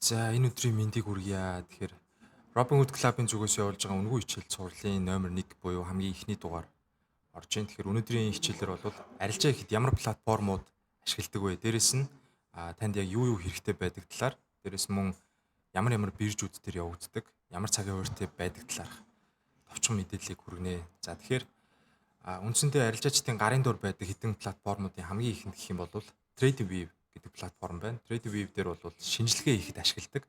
За энэ өдрийн мэндийг хүргье. Тэгэхээр Robinhood Club-ын зүгээс явуулж байгаа үнэгүй хичээл цувралын номер 1 буюу хамгийн ихний дугаар орж ийн. Тэгэхээр өнөөдрийн хичээлээр бол арилжаа ихэд ямар платформуд ашигладаг вэ? Дээрэс нь танд яг юу хэрэгтэй байдаг талаар, дээрэс мөн ямар биржүүд дээр явагддаг, ямар цагийн хуурьтай байдаг талаарх товчхон мэдээллийг хүргэнэ. За тэгэхээр үндсэндээ арилжаачдын гарын дур байдаг хэдэн платформуудын хамгийн ихэнд гэх юм бол TradeView гэдэг платформ байна. TradeView дээр бол шинжилгээ хийхэд ашигладаг.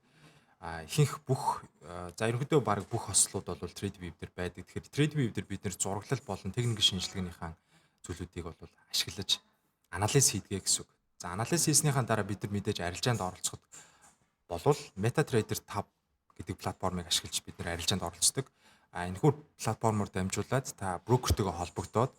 Ихэнх бүх ерөнхийдөө баг бүх хослууд бол TradeView дээр байдаг. Тэгэхээр TradeView дээр бид нэр зураглал болон техникийн шинжилгээнийхээ зүйлүүдийг бол ашиглаж анализ хийдгээ гэсэн үг. За анализ хийснийхаа дараа бид нар мэдээж арилжаанд оролцоход болвол MetaTrader 5 гэдэг платформыг ашиглаж бид нар арилжаанд оролцдог. Энэхүү платформоор дамжуулаад та брокертэйгээ холбогдоод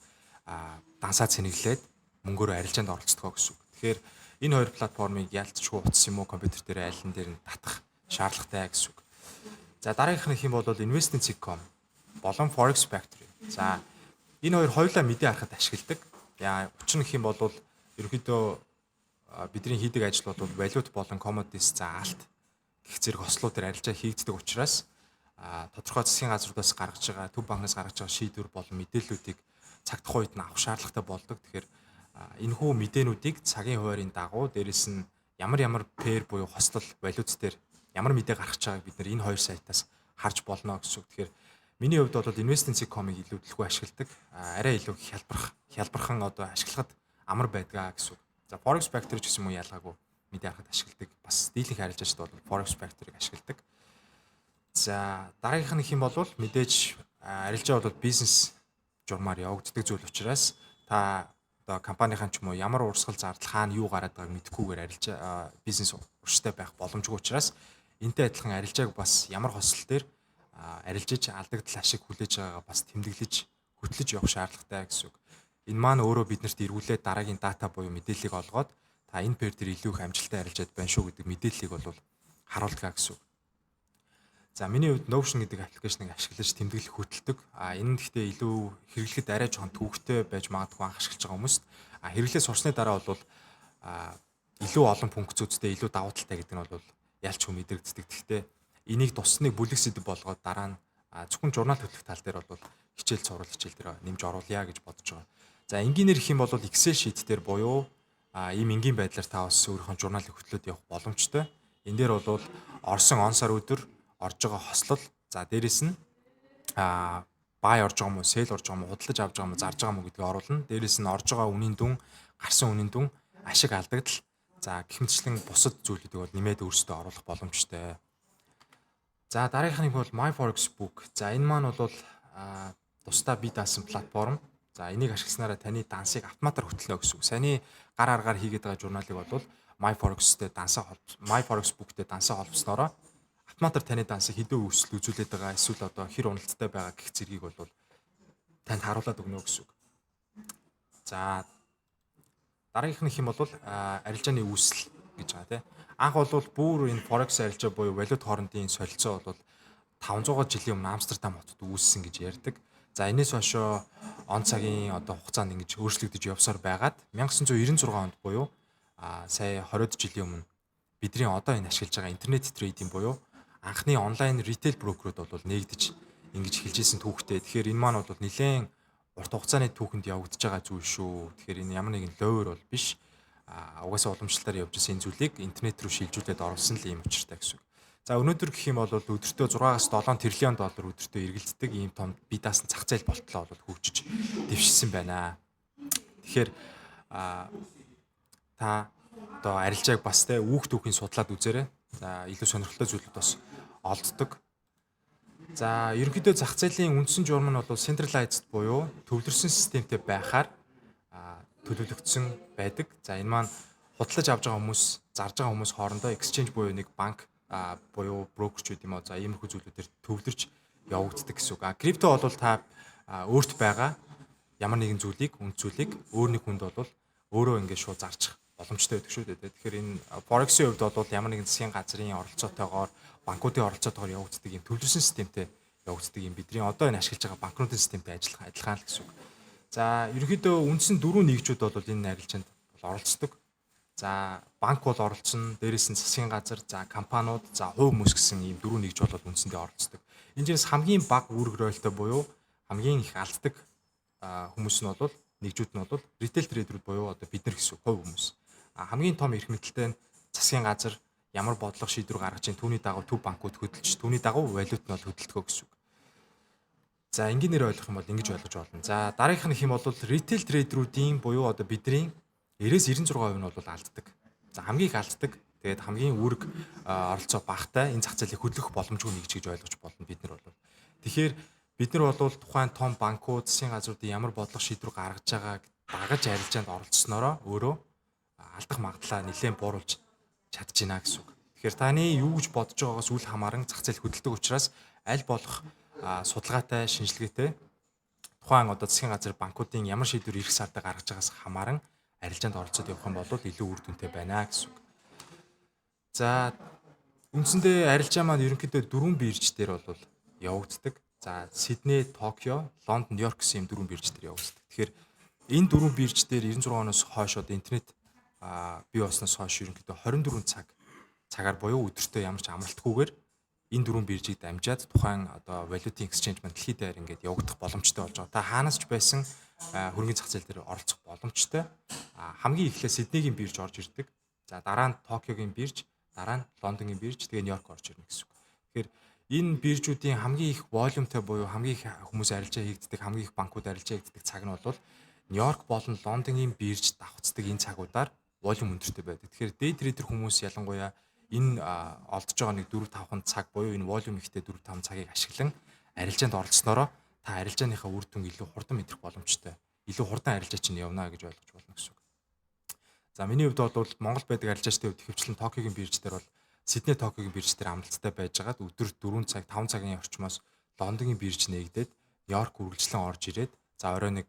дансаа цэнэглээд мөнгөөр арилжаанд оролцдог гэсэн үг. Тэгэхээр энэ хоёр платформыг ялцчгүй утас юм уу компьютер дээр аль нь дээр нь татах шаардлагатай гэсэн үг. За дараагийнх нь хэм бол Investing.com болон Forex Factory. За энэ хоёр хоёулаа мэдээ харахад ашигладаг. Учир нь хэм бол ерөнхийдөө бидний хийдэг ажил бол валют болон commodities за алт гэх зэрэг хослууд дээр арилжаа хийгддэг учраас тодорхой засгийн газруудаас гаргаж байгаа төв банкнаас гаргаж байгаа шийдвэр болон мэдээллүүдийг цаг тухайн үед нь авах шаардлагатай болдог. Тэгэхээр энэхүү мэдээнүүдийг цагийн хуваарийн дагуу дээрэс нь ямар пэр буюу хослол валют дээр ямар мэдээ гаргаж байгааг бид нэр энэ хоёр сайтаас харж болно гэсэн үг. Тэгэхээр миний хувьд бол Investing.com-ыг илүү төлхөө ашигладаг. Арай илүү хялбархан ашиглахад амар байдгаа гэсэн үг. За Forex Factory ч гэсэн юм уу ялгаагүй мэдээ харахад ашигладаг. Бас дийлэнх арилжаачд бол Forex Factory-г ашигладаг. За дараагийнх нь хэм бол мэдээж арилжаа бол бизнес журмаар явагддаг зүйл учраас та компанийн ч юм уу ямар урсгал зардал хаана юу гараад байгааг мэдэхгүйгээр арилжаа бизнес урштай байх боломжгүй учраас энтэй адилхан арилжааг бас ямар хосол дээр арилжиж алдагдал ашиг хүлээж байгаагаа бас тэмдэглэж хөтлөж явах шаардлагатай гэсэн үг. Энэ маань өөрөө биднэрт эргүүлээд дараагийн дата буюу мэдээллийг олгоод та энэ пэр дээр илүү их амжилттай арилжаад байна шүү гэдэг мэдээллийг бол харуулдаг гэсэн үг. За миний хувьд Notion гэдэг аппликейшнийг ашиглаж тэмдэглэх хөтэлдэг. Энэ нь гэхдээ илүү хэрэглэхэд арай жоохон төвөгтэй байж магадгүй анх ашиглаж байгаа хүмүүст хэрэглээ сурсны дараа бол илүү олон функцүүдтэй илүү давуу талтай гэдэг нь бол ялч хүм мэдрэгддэг. Гэхдээ энийг туссныг бүлэг сэдв болгоод дараа нь зөвхөн журнал хөтлөх тал дээр бол хичээл цуврал хичээл дээр нэмж оруулъя гэж бодож байгаа. За энгийнээр их юм бол Excel sheet дээр буюу ийм энгийн байдлаар та бас өөрийнхөө журналыг хөтлөөд явах боломжтой. Энэ дээр бол орсон он сар өдөр орж байгаа хослол за дээрэс нь бай орж байгаа юм уу, сэл орж байгаа юм уу, худалдаж авч байгаа юм уу, зарж байгаа юм уу гэдгийг оруулна. Дээрэс нь орж байгаа үнийн дүн, гарсан үнийн дүн, ашиг алдагдал за гэх мэтчлэн бусад зүйлүүдийг бол нэмээд өөрсдөө оруулах боломжтой. За дараагийнх нь бол MyForex Book. За энэ маань бол тусдаа бие даасан платформ. За энийг ашигласнараа таны дансыг автоматар хөтлөнө гэсэн үг. Саяны гар аргаар хийгээд байгаа журналыг бол MyForex-тэй MyForex Book-тэй дансаа холбоснороо автоматар таны дансыг хэдэн өсөл үзүүлээд байгаа эсвэл хэр уналттай байгаа гэх зэргийг бол танд харуулад өгнө гэсэн үг. За дараагийнх нь хэм бол арилжааны үүсэл гэж байгаа тийм. Анх бол бүр энэ Forex арилжаа буюу валют хоорондын солилцоо бол 500 жилийн өмнө Амстердам хотод үүссэн гэж ярьдаг. За энэс хойшоо он цагийн хугацаанд ингэж өөрчлөгдөж явсаар байгаад 1996 онд буюу сая 20 жилийн өмнө бидний одоо энэ ашиглаж байгаа интернет трейдинг буюу анхны онлайн ритейл брокерүүд бол нэгдэж ингэж эхэлж исэн түүхтэй. Тэгэхээр энэ маань бол нэлээд урт хугацааны түүхэнд явагдаж байгаа зүйл шүү. Тэгэхээр энэ ямар нэгэн ловер бол биш. Угаасаа уламжлалтаар явж исэн энэ зүйлийг интернет рүү шилжүүлээд оруулсан л юм учиртай гэсэн үг. За өнөөдөр гэх юм бол өдөртөө 6-аас 7 тэрлион доллар өдөртөө эргэлддэг ийм том бие даасан зах зээл болтлоо бол хөгжиж дэвшсэн байна. Тэгэхээр та одоо арилжааг бас тэ үүх түүхийн судлаад үзээрэй. За илүү сонирхолтой зүйлүүд бас олддог. За ерөнхийдөө зах зээлийн үндсэн журам нь бол centralized буюу төвлөрсөн системтэй байхаар төлөвлөгдсөн байдаг. За энэ маань худалдаж авч байгаа хүмүүс, зарж байгаа хүмүүс хоорондоо exchange буюу нэг банк буюу брокерчүүд юм уу. За иймэрхүү зүйлүүдээр төвлөрч явагддаг гэсэн үг. Крипто бол та өөрт байгаа ямар нэгэн зүйлийг, үнд зүйлийг өөр нэг хүнд бол өөрөө ингээд шууд зарчих боломжтой байдаг шүү дээ. Тэгэхээр энэ Forex-ийн хувьд бол ямар нэгэн засгийн газрын оролцоотойгоор банкуудын оролцоотойгоор явагддаг юм төвлөрсөн системтэй явагддаг юм бидний одоо энэ ашиглаж байгаа банкнуудын системтэй адилхан л гэсэн үг. За ерөнхийдөө үндсэн 4 нэгжүүд бол энэ арилжаанд оролцдог. За банк бол оролцсон, дээрээс нь засгийн газар, за компаниуд, за хувь хүмүүс гэсэн ийм дөрөв нэгж болоод үндсэндээ оролцдог. Энэ жилс хамгийн бага үүрэг ройлтой буюу хамгийн их алддаг хүмүүс нь бол нэгжүүд нь бол ритейл трейдерүүд буюу одоо бид нар гэсэн хувь хүмүүс. Хамгийн том эрх мэдэлтэй нь засгийн газар ямар бодлого шийдвэр гаргаж чинь түүний дагуу төв банкуд хөдөлж, түүний дагуу валют нь бол хөдөлтгөө гэсэн үг. За энгийнээр ойлгох юм бол ингэж ойлгож болно. За дараагийнх нь хэм бол ритейл трейдерүүдийн буюу одоо бидний 90-96% нь бол алддаг. За хамгийн их алддаг. Тэгээд хамгийн үүрэг оролцоо багтай энэ зах зээлийг хөдлөх боломжгүй нэгж гэж ойлгож болно бид нар бол. Тэгэхээр бид нар бол тухайн том банкуд, засгийн газруудын ямар бодлого шийдвэр гаргаж байгааг дагаж арилжаанд оролцсноороо өөрөө алдах магадлалаа нэлээд бууруулж чадчихна гэсэн үг. Тэгэхээр таны юу гэж бодож байгаагаас үл хамааран зах зээл хөдөлдөг учраас аль болох судалгаатай, шинжилгээтэй тухайн одоо засгийн газар банкуудын ямар шийдвэр ирэх сард гаргаж байгаас хамааран арилжаанд оролцоод явах юм бол илүү үр дүнтэй байна гэсэн үг. За үндсэндээ арилжаа маань ерөнхийдөө дөрвөн бирж дээр бол явагддаг. За Сидней, Токио, Лондон, Нью-Йорк гэсэн дөрвөн бирж дээр явагддаг. Тэгэхээр энэ дөрвөн бирж дээр 96 оноос хойш одоо интернет бий болсноос хойш ерөнхийдөө 24 цагаар буюу өдөртөө ямар ч амралтгүйгээр энэ дөрвөн биржийг дамжаад тухайн одоо валютын exchange маань дэлхийд даяар ингээд явагдах боломжтой болж байгаа. Та хаанаас ч байсан хөрөнгөний зах зээл дээр оролцох боломжтой. Хамгийн эхлээ Сиднейгийн бирж орж ирдэг. За дараа нь Токиогийн бирж, дараа нь Лондонгийн бирж, тэгээ Нью-Йорк орж ирнэ гэсэн үг. Тэгэхээр энэ биржүүдийн хамгийн их волюмтай буюу хамгийн их хүмүүс арилжаа хийгддэг, хамгийн их банкуд арилжаа хийгддэг цаг нь бол Нью-Йорк болон Лондонгийн бирж давхцдаг энэ цагуудаар волюм өндөртэй байдаг. Тэгэхээр day trader хүмүүс ялангуяа энэ олдож байгаа нэг 4-5 цаг буюу энэ волюм ихтэй 4-5 цагийг ашиглан арилжаанд оролцсноороо та арилжааныхаа үр дүнг илүү хурдан мэдрэх боломжтой. Илүү хурдан арилжаа чинь явна гэж ойлгож болно гэсэн үг. За миний хувьд бол Монгол байдаг арилжаачдын хувьд хэвчлэн Токиогийн бирж дээр бол Сидней Токиогийн бирж дээр амлалттай байжгаад өдөр 4 цаг 5 цагийн орчмоос Лондонгийн бирж нээгдээд Нью-Йорк үргэлжлэн орж ирээд за орой нэг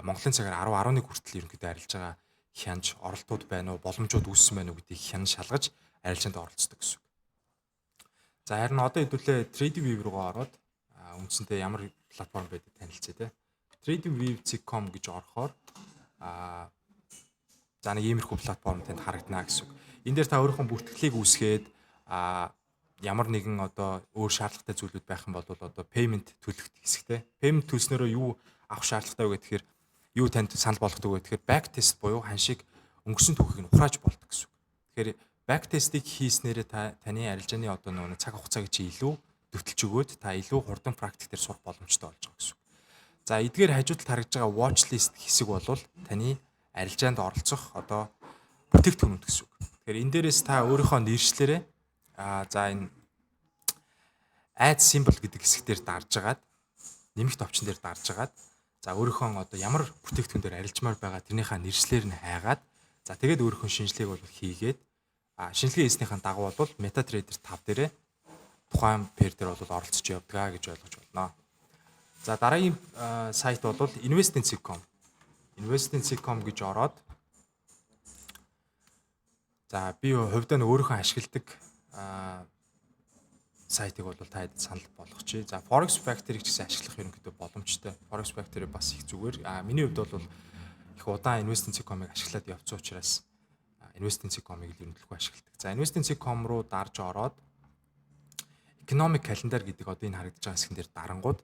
Монголын цагаар 10-11 хүртэл ерөнхийдөө арилж байгаа хянж оролтууд байна уу, боломжууд үүссэн байна уу гэдгийг хянаж шалгаж арилжаанд оролцдог гэсэн үг. За харин одоо хэдүүлээ TradingView руугаа ороод үндсэндээ ямар платформ байдаг танилцъя те. TradingView.com гэж орохоор за нэг иймэрхүү платформ танд харагдана гэсэн үг. Энэ дээр та өөрийнхөө бүртгэлийг үүсгээд ямар нэгэн одоо өөр шаардлагатай зүйлүүд байх юм бол одоо payment төлөх хэсэгтэй. Payment төлснөөрөө юу авах шаардлагатай вэ гэхээр юу танд санал болгодог вэ гэхээр back test буюу ханшиг өнгөрсөн түүхийг нь ухрааж болдог гэсэн үг. Тэгэхээр back test-ийг хийснээрээ таны арилжааны одоо нэг цаг хугацааг чи илүү дөтөлж өгөөд та илүү хурдан практик дээр сурах боломжтой болж байгаа гэсэн үг. За эдгээр хажуудалд харагдж байгаа watch list хэсэг бол таны арилжаанд оролцох одоо бүтээгдэхүүнүүд гэсэн үг. Тэгэхээр энэ дээрээс та өөрийнхөө нэршлэрээ за энэ add symbol гэдэг хэсэг дээр дарж агаад нэмэгт опшн дээр дарж агаад за өөрийнхөө одоо ямар бүтээгдэхүүн дээр арилжмаар байгаа тэрнийхээ нэршлэр нь хайгаад за тэгээд өөрийнхөө шинжилгээг бол хийгээд шинжилгээ хийснийхэн дагуу бол MetaTrader 5 дээрээ тухайн pair дээр бол оролцож явдгаа гэж ойлгож байна. За дараагийн сайт бол investing.com. investing.com гэж ороод за би хувьдаа өөрийнхөө ашигладаг сайтыг бол та хэд санал болгочих. За Forex Factory ч гэсэн ашиглах ерөнхийдөө боломжтой. Forex Factory бас их зүгээр. Миний хувьд бол их удаан investing.com-ыг ашиглаад явцсан учраас investing.com-ыг л ерөнхийдөө ашигладаг. За investing.com руу дарж ороод economic calendar гэдэг одоо энэ харагдаж байгаа хэсгэн дээр дарангууд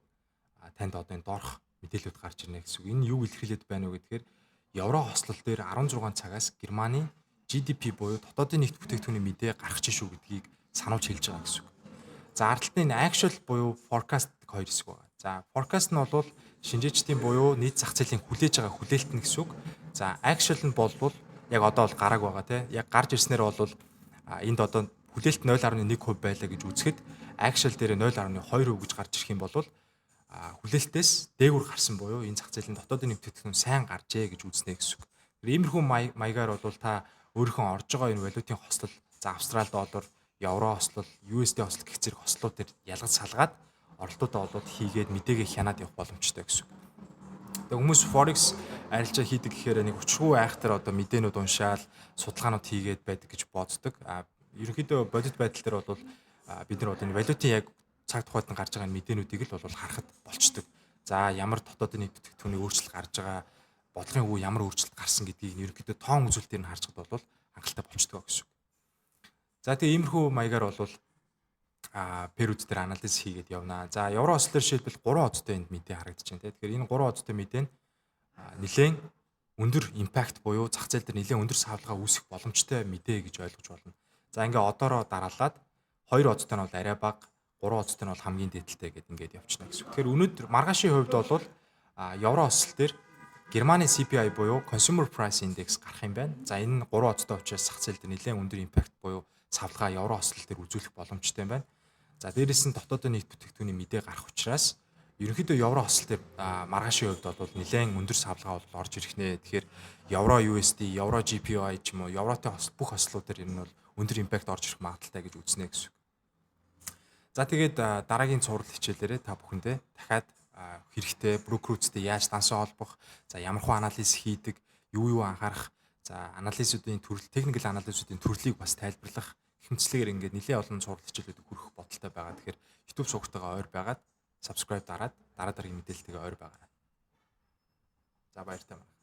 танд одоо энэ доорх мэдээлэлүүд гарч ирнэ гэсэн үг. Энэ юу илэрхийлээд байна вэ гэхээр евро хослол дээр 16 цагаас Германы GDP буюу дотоодын нийт бүтээгдэхүүний мэдээ гарах чинь шүү гэдгийг сануулж хэлж байгаа гэсэн үг. За ардталтын actual буюу forecast хоёр хэсэг байна. За forecast нь бол шинжээчдийн буюу нийт зах зээлийн хүлээж байгаа хүлээлт нь гэсэн үг. За actual нь бол яг одоо бол гарааг байгаа тий. Яг гарч ирснээр бол энд одоо хүлээлт 0.1% байлаа гэж үзэхэд actual дээр 0.2% гэж гарч ирэх юм бол хүлээлтээс дээгүүр гарсан буюу энэ зах зээлийн дотоодын бүтээгдэхүүн сайн гарчээ гэж үзнэ гэсэн үг. Иймэрхүү маягаар бол та өөрийнхөө орж байгаа энэ валютын хослол за Австрали доллар, евро хослол, USD хослол гэх зэрэг хослолууд дээр ялгаж салгаад оролтуудаа болоод хийгээд мэдээгээ хянаад явах боломжтой гэсэн үг. Тэгээ хүмүүс Forex арилжаа хийдэг гэхээр нэг өчргүү айхтар одоо мэдээнүүд уншаал, судалгаанууд хийгээд байдаг гэж боддог. Ерөнхийдөө бодит байдал дээр бол бид нар одоо энэ валютын яг цаг тухайд нь гарч байгаа мэдээнүүдийг л бол харахад болчдөг. За ямар дотоодын нийт бүтээгдэхүүний өөрчлөлт гарч байгаа бодлогын үе ямар өөрчлөлт гарсан гэдгийг ерөнхийдөө тоон үзүүлэлтээр нь харж чад бол хангалттай болчдөг гэсэн үг. За тэгээ иймэрхүү маягаар бол период дээр анализ хийгээд явна. За евро хос дээр жишээлбэл 3 одтой энд мэдээ харагдаж байна тийм. Тэгэхээр энэ 3 одтой мэдээ нь нэлээд өндөр импакт буюу зах зээл дээр нэлээд өндөр савлгаа үүсэх боломжтой мэдээ гэж ойлгож болно. За ингээ одоороо дараалаад 2 одтой нь бол арай бага, 3 одтой нь бол хамгийн дээдэлтэй гэдээ ингээд явчихна гэсэн. Тэгэхээр өнөөдөр маргаашийн хувьд бол евро хосл дээр Германы CPI буюу Consumer Price Index гарах юм байна. За энэ нь 3 одтой учраас зах зээл дээр нэлээд өндөр импакт буюу савлгаа евро хослол дээр үзүүлэх боломжтой юм байна. За дээрэс нь дотоодын нийт бүтээгдэхүүний мэдээ гарах учраас ерөнхийдөө евро хослол дээр маргаашийн хувьд бол нэлээд өндөр савлгаа бол орж ирэх нэ. Тэгэхээр евро USD, евро GPY ч юм уу евротой бүх хослууд дээр энэ бол өндөр импакт орж ирэх магадaltaй гэж үзнэ гэсэн. За тэгээд дараагийн цуврал хичээлээрээ та бүхэндээ дахиад хэрэгтэй брокерүүдтэй яаж дансаа холбох, за ямар хөө анализ хийдэг, юу анхаарах, за анализуудын төрөл, техникэл анализуудын төрлийг бас тайлбарлах хэмжлэгээр ингээд нэлээд олон цуврал хичээлүүд хүрэх бодолтой байгаа. Тэгэхээр YouTube сувгартайгаа ойр байгаад subscribe дараад дараа дараагийн мэдээлэлтэйгээ ойр байгаарай. За баяртай байна.